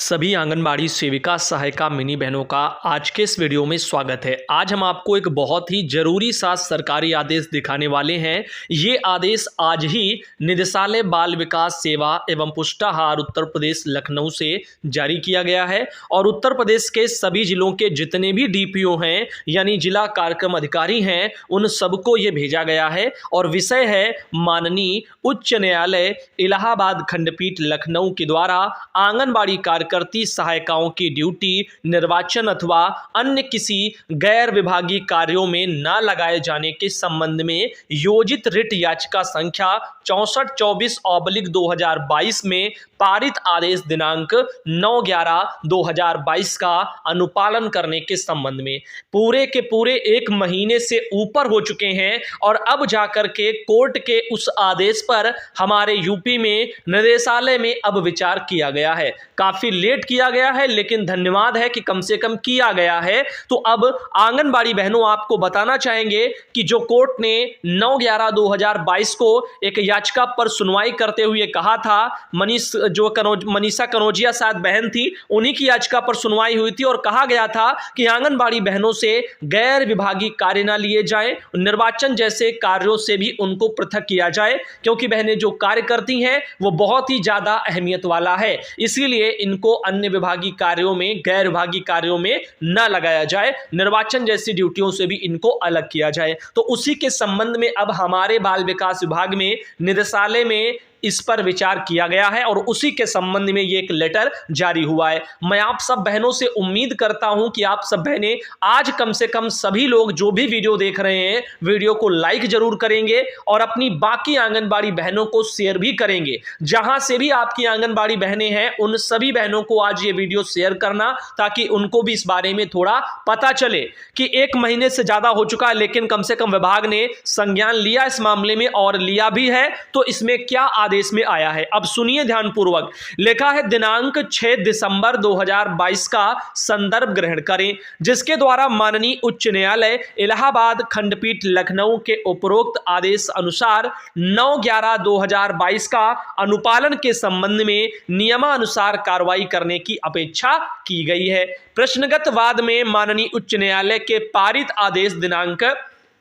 सभी आंगनबाड़ी सेविका सहायिका मिनी बहनों का आज के इस वीडियो में स्वागत है। आज हम आपको एक बहुत ही जरूरी सा सरकारी आदेश दिखाने वाले हैं। ये आदेश आज ही निदेशालय बाल विकास सेवा एवं पुष्टाहार उत्तर प्रदेश लखनऊ से जारी किया गया है और उत्तर प्रदेश के सभी जिलों के जितने भी डीपीओ हैं यानी जिला कार्यक्रम अधिकारी हैं उन सबको ये भेजा गया है और विषय है माननीय उच्च न्यायालय इलाहाबाद खंडपीठ लखनऊ के द्वारा आंगनबाड़ी कार्यकर्ती सहायिकाओं की ड्यूटी निर्वाचन अथवा अन्य किसी गैर विभागीय कार्यों में न लगाए जाने के संबंध में योजित रिट याचिका संख्या 6424/2022 में पारित आदेश दिनांक 9/11/2022 का अनुपालन करने के संबंध में पूरे के पूरे एक महीने से ऊपर हो चुके हैं और अब जाकर के कोर्ट के उस आदेश पर हमारे यूपी में निदेशालय में अब विचार किया गया है। काफी लेट किया गया है लेकिन धन्यवाद है कि कम से कम किया गया है। तो अब आंगनबाड़ी बहनों आपको बताना चाहेंगे कि जो कोर्ट ने 9/11/2022 को एक याचिका पर सुनवाई करते हुए कहा था, मनीषा कनौजिया शायद बहन थी, उन्हीं की याचिका पर सुनवाई हुई थी और कहा गया था कि आंगनबाड़ी बहनों से गैर विभागीय कार्य ना लिए जाएं, निर्वाचन जैसे कार्यों से भी उनको पृथक किया जाए क्योंकि बहनें जो कार्य करती हैं वो बहुत ही ज्यादा अहमियत वाला है, इसीलिए इनको अन्य विभागीय कार्यों में गैर विभागीय कार्यों में न लगाया जाए, निर्वाचन जैसी ड्यूटियों से भी इनको अलग किया जाए। तो उसी के संबंध में अब हमारे बाल विकास विभाग में निदेशालय में इस पर विचार किया गया है और उसी के संबंध में ये एक लेटर जारी हुआ है। मैं आप सब बहनों से उम्मीद करता हूं कि आप सब बहनें आज कम से कम सभी लोग जो भी वीडियो देख रहे हैं वीडियो को लाइक जरूर करेंगे और अपनी बाकी आंगनबाड़ी बहनों को शेयर भी करेंगे। जहां से भी आपकी आंगनबाड़ी बहनें हैं उन सभी बहनों को आज ये वीडियो शेयर करना ताकि उनको भी इस बारे में थोड़ा पता चले कि एक महीने से ज्यादा हो चुका है लेकिन कम से कम विभाग ने संज्ञान लिया इस मामले में और लिया भी है। तो इसमें क्या आदेश में आया है अब सुनिए ध्यानपूर्वक। लिखा है दिनांक 6 दिसंबर 2022 का संदर्भ ग्रहण करें, जिसके द्वारा माननीय उच्च न्यायालय इलाहाबाद खंडपीठ लखनऊ के उपरोक्त आदेश अनुसार 9/11/2022 का अनुपालन के संबंध में नियमानुसार कार्रवाई करने की अपेक्षा की गई है। प्रश्नगत वाद में माननीय उच्च न्यायालय के पारित आदेश दिनांक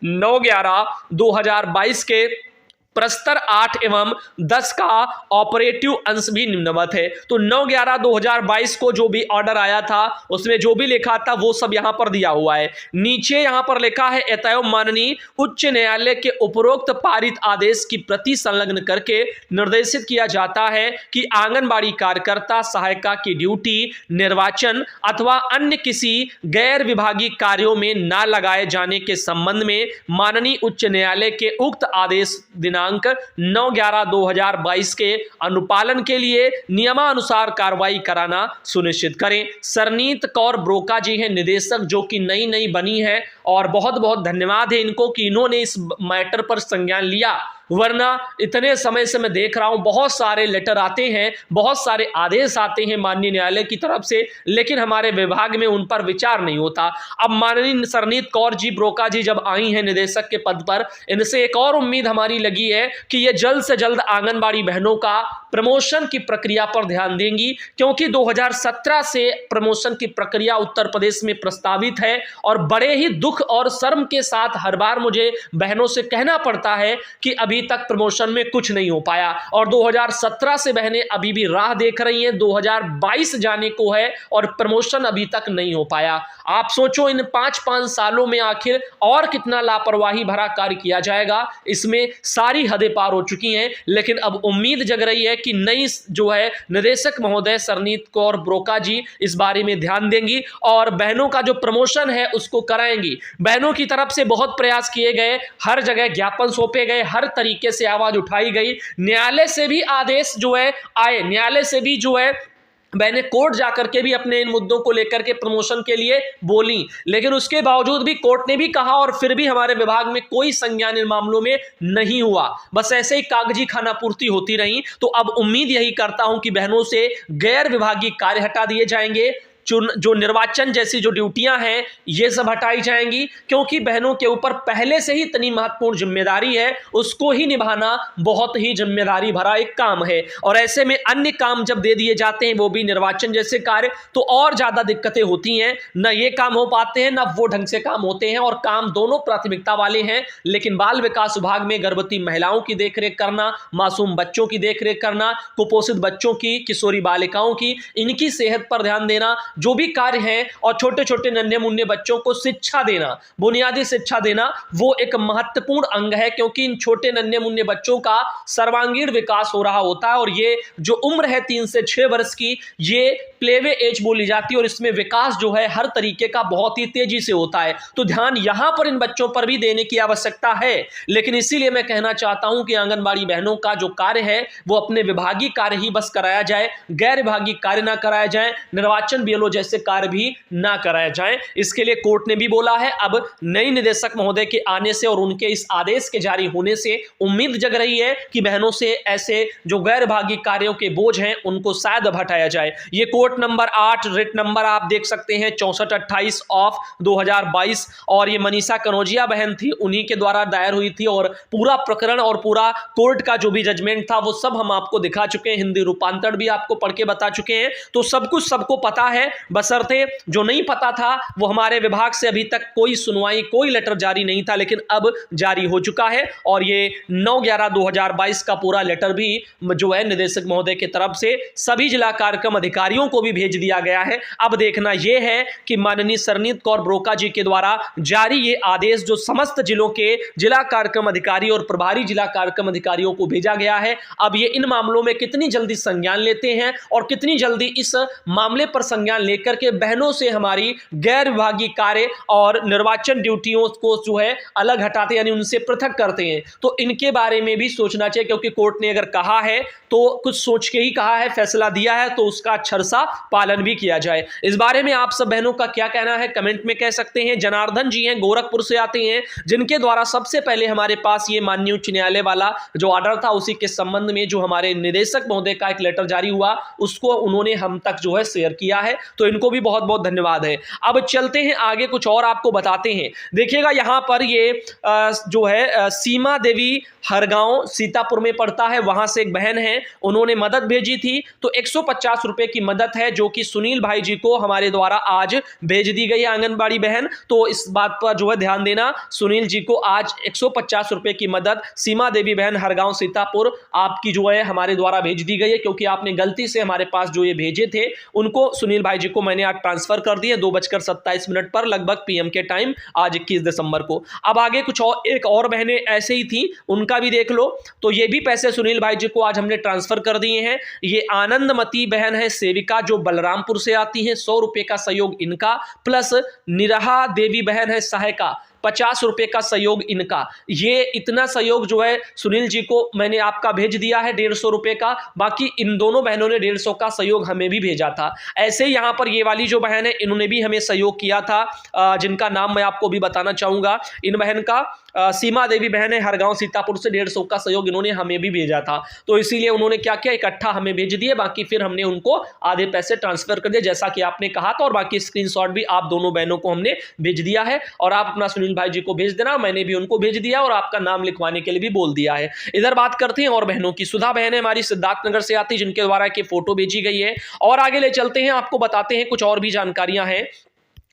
9/11/2022 के प्रस्तर 8 एवं 10 का ऑपरेटिव अंश भी निम्नवत है। तो 9/11/2022 को जो भी ऑर्डर आया था उसमें जो भी लिखा था वो सब यहां पर दिया हुआ है। नीचे यहां पर लिखा है अतएव माननीय उच्च न्यायालय के उपरोक्त पारित आदेश की प्रति संलग्न करके निर्देशित किया जाता है कि आंगनबाड़ी कार्यकर्ता सहायिका की ड्यूटी निर्वाचन अथवा अन्य किसी गैर विभागीय कार्यों में न लगाए जाने के संबंध में माननीय उच्च न्यायालय के उक्त आदेश दिनांक 9/11/2022 के अनुपालन के लिए नियमानुसार कार्रवाई कराना सुनिश्चित करें। सरनीत कौर ब्रोका जी हैं निदेशक, जो कि नई बनी है और बहुत बहुत धन्यवाद है इनको कि इन्होंने इस मैटर पर संज्ञान लिया, वरना इतने समय से मैं देख रहा हूं बहुत सारे लेटर आते हैं, बहुत सारे आदेश आते हैं माननीय न्यायालय की तरफ से, लेकिन हमारे विभाग में उन पर विचार नहीं होता। अब माननीय सरनीत कौर जी ब्रोका जी जब आई हैं निदेशक के पद पर, इनसे एक और उम्मीद हमारी लगी है कि ये जल्द से जल्द आंगनबाड़ी बहनों का प्रमोशन की प्रक्रिया पर ध्यान देंगी, क्योंकि 2017 से प्रमोशन की प्रक्रिया उत्तर प्रदेश में प्रस्तावित है और बड़े ही दुख और शर्म के साथ हर बार मुझे बहनों से कहना पड़ता है कि अभी तक प्रमोशन में कुछ नहीं हो पाया और 2017 से बहनें अभी भी राह देख रही हैं, 2022 जाने को है और प्रमोशन अभी तक नहीं हो पाया। आप सोचो इन 5 सालों में आखिर और कितना लापरवाही भरा कार्य किया जाएगा, इसमें सारी हदें पार हो चुकी हैं। लेकिन अब उम्मीद जग रही है कि नई जो है निदेशक महोदय सरनीत कौर ब्रोका जी इस बारे में ध्यान देंगी और बहनों का जो प्रमोशन है उसको कराएंगी। बहनों की तरफ से बहुत प्रयास किए गए, हर जगह ज्ञापन सौंपे गए, हर तरीके से आवाज उठाई गई, न्यायालय से भी आदेश जो है आए, न्यायालय से भी जो है मैंने कोर्ट जाकर के भी अपने इन मुद्दों को लेकर के प्रमोशन के लिए बोली, लेकिन उसके बावजूद भी कोर्ट ने भी कहा और फिर भी हमारे विभाग में कोई संज्ञान इन मामलों में नहीं हुआ, बस ऐसे ही कागजी खाना पूर्ति होती रही। तो अब उम्मीद यही करता हूं कि बहनों से गैर विभागीय कार्य हटा दिए जाएंगे, जो निर्वाचन जैसी जो ड्यूटियां हैं ये सब हटाई जाएंगी, क्योंकि बहनों के ऊपर पहले से ही इतनी महत्वपूर्ण जिम्मेदारी है, उसको ही निभाना बहुत ही जिम्मेदारी भरा एक काम है। और ऐसे में अन्य काम जब दे दिए जाते हैं, वो भी निर्वाचन जैसे कार्य, तो और ज्यादा दिक्कतें होती हैं। न ये काम हो पाते हैं, न वो ढंग से काम होते हैं, और काम दोनों प्राथमिकता वाले हैं। लेकिन बाल विकास विभाग में गर्भवती महिलाओं की देखरेख करना, मासूम बच्चों की देखरेख करना, कुपोषित बच्चों की, किशोरी बालिकाओं की, इनकी सेहत पर ध्यान देना, जो भी कार्य हैं, और छोटे छोटे नन्हे मुन्ने बच्चों को शिक्षा देना, बुनियादी शिक्षा देना, वो एक महत्वपूर्ण अंग है। क्योंकि इन छोटे नन्हे मुन्ने बच्चों का सर्वांगीण विकास हो रहा होता है, और ये जो उम्र है 3 से 6 वर्ष की, ये प्लेवे एज बोली जाती है, और इसमें विकास जो है हर तरीके का बहुत ही तेजी से होता है। तो ध्यान यहां पर इन बच्चों पर भी देने की आवश्यकता है। लेकिन इसीलिए मैं कहना चाहता हूं कि आंगनबाड़ी बहनों का जो कार्य है वो अपने विभागीय कार्य ही बस कराया जाए, गैर विभागीय कार्य ना कराया जाए, निर्वाचन बीएलओ जैसे कार्य भी ना कराया जाए। इसके लिए कोर्ट ने भी बोला है। अब नई निदेशक महोदय के आने से और उनके इस आदेश के जारी होने से उम्मीद जग रही है कि बहनों से ऐसे जो गैर विभागीय कार्यों के बोझ हैं उनको शायद अब हटाया जाए। ये कोर्ट नंबर 8, रिट नंबर आप देख सकते हैं 6428 ऑफ 2022, और ये मनीषा कनौजिया बहन थी, उन्हीं के द्वारा दायर हुई थी। और पूरा प्रकरण और पूरा कोर्ट का जो भी जजमेंट था वो सब हम आपको दिखा चुके हैं, हिंदी रूपांतरण भी आपको पढ़ के बता चुके हैं। तो सब कुछ सबको पता है, बशर्ते जो नहीं पता था वो हमारे विभाग से अभी तक कोई सुनवाई, कोई लेटर जारी नहीं था, लेकिन अब जारी हो चुका है। और ये 9/11/2022 का पूरा लेटर भी जो है निदेशक महोदय की तरफ से सभी जिला कार्यक्रम अधिकारियों को भी भेज दिया गया है। अब देखना यह है कि माननीय सरनीत कौर ब्रोका जी के द्वारा जारी ये आदेश जो समस्त जिलों के जिला कार्यक्रम अधिकारी और प्रभारी जिला कार्यक्रम अधिकारियों को भेजा गया है, अब ये इन मामलों में कितनी जल्दी संज्ञान लेते हैं और कितनी जल्दी इस मामले पर संज्ञान लेकर के बहनों से हमारी गैर विभागीय कार्य और निर्वाचन ड्यूटियों को जो है अलग हटाते, यानी उनसे पृथक करते हैं। तो इनके बारे में भी सोचना चाहिए, क्योंकि कोर्ट ने अगर कहा है तो कुछ सोच के ही कहा है, फैसला दिया है, तो उसका अक्षरशः पालन भी किया जाए। इस बारे में आप सब बहनों का क्या कहना है कमेंट में कह सकते हैं। जनार्दन जी हैं, गोरखपुर से आते हैं, जिनके द्वारा सबसे पहले हमारे पास ये माननीय उच्च न्यायालय वाला जो ऑर्डर था उसी के संबंध में जो हमारे निदेशक महोदय का एक लेटर जारी हुआ उसको उन्होंने हम तक जो है शेयर किया है, तो इनको भी बहुत बहुत धन्यवाद है। अब चलते हैं आगे, कुछ और आपको बताते हैं। देखिएगा यहां पर ये जो है सीमा देवी हरगांव सीतापुर में पड़ता है, वहां से एक बहन है, उन्होंने मदद भेजी थी। तो 150 रुपए की मदद है जो कि सुनील भाई जी को हमारे द्वारा आज भेज दी गई है आंगनबाड़ी बहन। तो इस बात पर जो है ध्यान देना, सुनील जी को आज 150 रुपए की मदद सीमा देवी बहन हरगांव सीतापुर आपकी जो है हमारे द्वारा भेज दी गई है, क्योंकि आपने गलती से हमारे पास जो ये भेजे थे उनको सुनील भाई जी को मैंने आज ट्रांसफर कर दिए 2:27 पर लगभग पीएम के टाइम, आज 21 दिसंबर को। अब आगे कुछ और, एक और बहनें ऐसे ही थी, उनका भी देख लो। तो ये भी पैसे सुनील भाई जी को आज हमने ट्रांसफर कर दिए हैं। ये आनंदमती बहन है सेविका जो बलरामपुर से आती है, 100 रुपए का सहयोग इनका, प्लस निराहा देवी बहन है सहायिका, 50 रुपए का सहयोग इनका। ये इतना सहयोग जो है सुनील जी को मैंने आपका भेज दिया है 150 रुपए का, बाकी इन दोनों बहनों ने 150 का सहयोग हमें भी भेजा था। ऐसे यहाँ पर ये वाली जो बहन है इन्होंने भी हमें सहयोग किया था, जिनका नाम मैं आपको भी बताना चाहूंगा। इन बहन का सीमा देवी बहन है हरगांव सीतापुर से 150 का सहयोग इन्होंने हमें भी भेजा था। तो इसीलिए उन्होंने क्या किया, इकट्ठा हमें भेज दिए, बाकी फिर हमने उनको आधे पैसे ट्रांसफर कर दिए जैसा कि आपने कहा था, और बाकी स्क्रीनशॉट भी आप दोनों बहनों को हमने भेज दिया है। और आप अपना सुनील भाई जी को भेज देना, मैंने भी उनको भेज दिया और आपका नाम लिखवाने के लिए भी बोल दिया है। इधर बात करते हैं और बहनों की। सुधा बहन है हमारी सिद्धार्थनगर से आती, जिनके द्वारा की फोटो भेजी गई है। और आगे ले चलते हैं, आपको बताते हैं कुछ और भी जानकारियां हैं।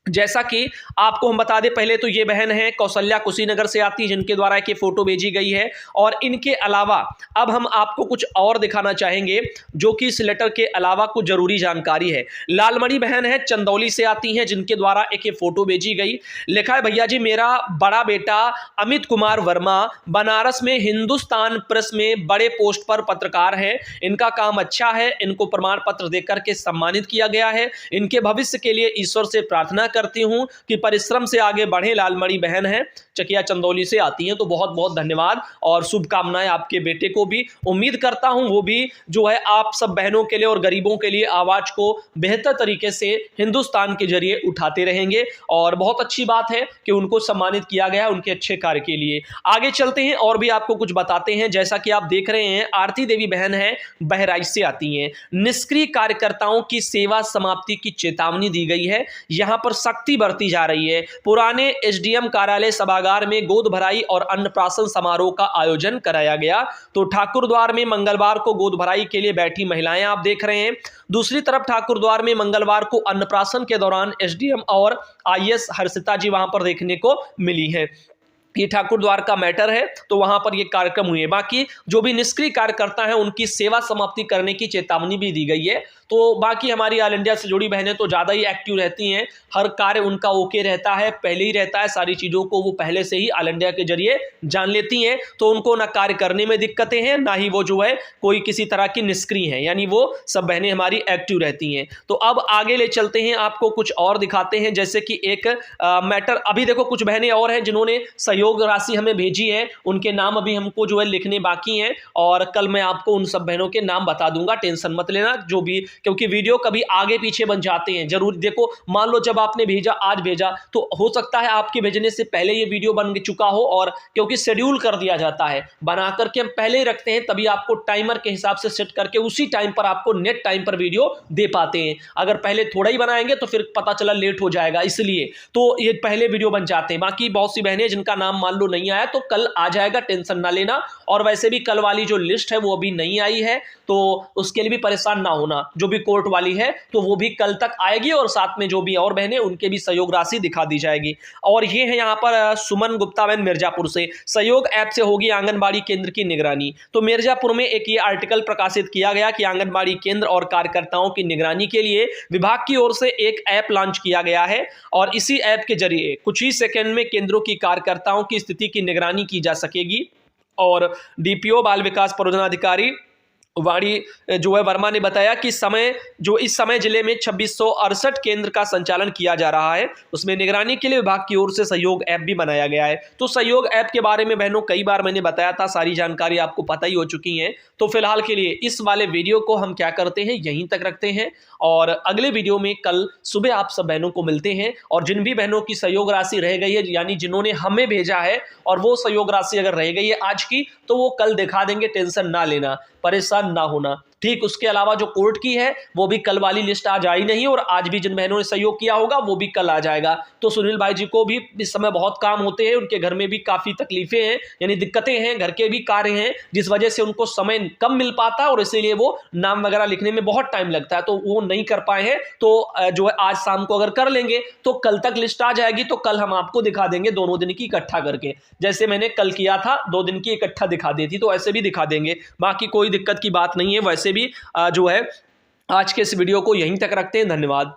जैसा कि आपको हम बता दें, पहले तो ये बहन है कौशल्या कुशीनगर से आती, जिनके द्वारा एक फोटो भेजी गई है। और इनके अलावा अब हम आपको कुछ और दिखाना चाहेंगे जो कि इस लेटर के अलावा कुछ जरूरी जानकारी है। लालमणि बहन है चंदौली से आती हैं, जिनके द्वारा एक ये फोटो भेजी गई। लिखा है, भैया जी मेरा बड़ा बेटा अमित कुमार वर्मा बनारस में हिंदुस्तान प्रेस में बड़े पोस्ट पर पत्रकार है, इनका काम अच्छा है, इनको प्रमाण पत्र देकर के सम्मानित किया गया है। इनके भविष्य के लिए ईश्वर से प्रार्थना करती हूं कि परिश्रम से आगे बढ़े। लालमणि बहन है, चकिया चंदौली से आती हैं, तो बहुत बहुत धन्यवाद और शुभकामनाएं आपके बेटे को भी। उम्मीद करता हूं वो भी जो है आप सब बहनों के लिए और गरीबों के लिए आवाज को बेहतर तरीके से हिंदुस्तान के जरिए उठाते रहेंगे और बहुत अच्छी बात है कि उनको सम्मानित किया गया है उनके अच्छे कार्य के लिए। आगे चलते हैं और भी आपको कुछ बताते हैं। जैसा कि आप देख रहे हैं, आरती देवी बहन है, बहराइच से आती हैं। निष्क्रिय कार्यकर्ताओं की सेवा समाप्ति की चेतावनी दी गई है, यहां पर सख्ती बरती जा रही है। पुराने एसडीएम कार्यालय सभागार में गोद भराई और अन्नप्राशन समारोह का आयोजन कराया गया। तो ठाकुरद्वार में मंगलवार को गोद भराई के लिए बैठी महिलाएं आप देख रहे हैं। दूसरी तरफ ठाकुरद्वार में मंगलवार को अन्नप्राशन के दौरान एसडीएम और आईएएस हर्षिता जी वहां पर देखने को मिली है। ये ठाकुरद्वार का मैटर है, तो वहां पर ये कार्यक्रम हुए। बाकी जो भी निष्क्रिय कार्यकर्ता हैं उनकी सेवा समाप्ति करने की चेतावनी भी दी गई है। तो बाकी हमारी ऑल इंडिया से जुड़ी बहनें तो ज़्यादा ही एक्टिव रहती हैं, हर कार्य उनका ओके रहता है, पहले ही रहता है, सारी चीज़ों को वो पहले से ही ऑल इंडिया के जरिए जान लेती हैं। तो उनको ना कार्य करने में दिक्कतें हैं, ना ही वो जो है कोई किसी तरह की निष्क्रिय हैं, यानी वो सब बहनें हमारी एक्टिव रहती हैं। तो अब आगे ले चलते हैं, आपको कुछ और दिखाते हैं। जैसे कि एक मैटर, अभी देखो कुछ बहनें और हैं जिन्होंने सहयोग राशि हमें भेजी है, उनके नाम अभी हमको जो है लिखने बाकी हैं और कल मैं आपको उन सब बहनों के नाम बता दूंगा, टेंशन मत लेना। जो भी, क्योंकि वीडियो कभी आगे पीछे बन जाते हैं, जरूर देखो, मान लो जब आपने भेजा, आज भेजा, तो हो सकता है आपके भेजने से पहले ये वीडियो बन चुका हो, और क्योंकि शेड्यूल कर दिया जाता है, बना करके हम पहले ही रखते हैं, तभी आपको टाइमर के हिसाब से सेट करके उसी टाइम पर आपको नेट टाइम पर वीडियो दे पाते हैं। अगर पहले थोड़ा ही बनाएंगे तो फिर पता चला लेट हो जाएगा, इसलिए तो ये पहले वीडियो बन जाते हैं। बाकी बहुत सी बहनें जिनका नाम मान लो नहीं आया, तो कल आ जाएगा, टेंशन ना लेना। और वैसे भी कल वाली जो लिस्ट है वो अभी नहीं आई है, तो उसके लिए भी परेशान ना होना। जो भी कोर्ट वाली है तो वो भी कल तक आएगी, और साथ में जो भी और बहनें उनके भी सहयोग राशि दिखा दी जाएगी। और ये है यहाँ पर सुमन गुप्ता बहन मिर्जापुर से, सहयोग ऐप से होगी आंगनबाड़ी केंद्र की निगरानी। तो मिर्जापुर में एक ये आर्टिकल प्रकाशित किया गया कि आंगनबाड़ी केंद्र और कार्यकर्ताओं की निगरानी के लिए विभाग की ओर से एक ऐप लॉन्च किया गया है, और इसी ऐप के जरिए कुछ ही सेकंड में केंद्रों की कार्यकर्ताओं की स्थिति की निगरानी की जा सकेगी। और डीपीओ बाल विकास परियोजना अधिकारी वाणी जो है वर्मा ने बताया कि इस समय जिले में 2668 केंद्र का संचालन किया जा रहा है, उसमें निगरानी के लिए विभाग की ओर से सहयोग ऐप भी बनाया गया है। तो सहयोग ऐप के बारे में बहनों कई बार मैंने बताया था, सारी जानकारी आपको पता ही हो चुकी है। तो फिलहाल के लिए इस वाले वीडियो को हम क्या करते हैं, यहीं तक रखते हैं, और अगले वीडियो में कल सुबह आप सब बहनों को मिलते हैं। और जिन भी बहनों की सहयोग राशि रह गई है, यानी जिन्होंने हमें भेजा है और वो सहयोग राशि अगर रह गई है आज की, तो वो कल दिखा देंगे, टेंशन ना लेना, परेशान ना होना। ठीक, उसके अलावा जो कोर्ट की है वो भी कल वाली लिस्ट आज आई नहीं, और आज भी जिन बहनों ने सहयोग किया होगा वो भी कल आ जाएगा। तो सुनील भाई जी को भी इस समय बहुत काम होते हैं, उनके घर में भी काफ़ी तकलीफें हैं, यानी दिक्कतें हैं, घर के भी कार्य हैं, जिस वजह से उनको समय कम मिल पाता है, और इसीलिए वो नाम वगैरह लिखने में बहुत टाइम लगता है, तो वो नहीं कर पाए हैं। तो जो है आज शाम को अगर कर लेंगे तो कल तक लिस्ट आ जाएगी, तो कल हम आपको दिखा देंगे दोनों दिन की इकट्ठा करके, जैसे मैंने कल किया था, 2 दिन की इकट्ठा दिखा दी थी, तो ऐसे भी दिखा देंगे। बाकी कोई दिक्कत की बात नहीं है। वैसे भी जो है आज के इस वीडियो को यहीं तक रखते हैं। धन्यवाद।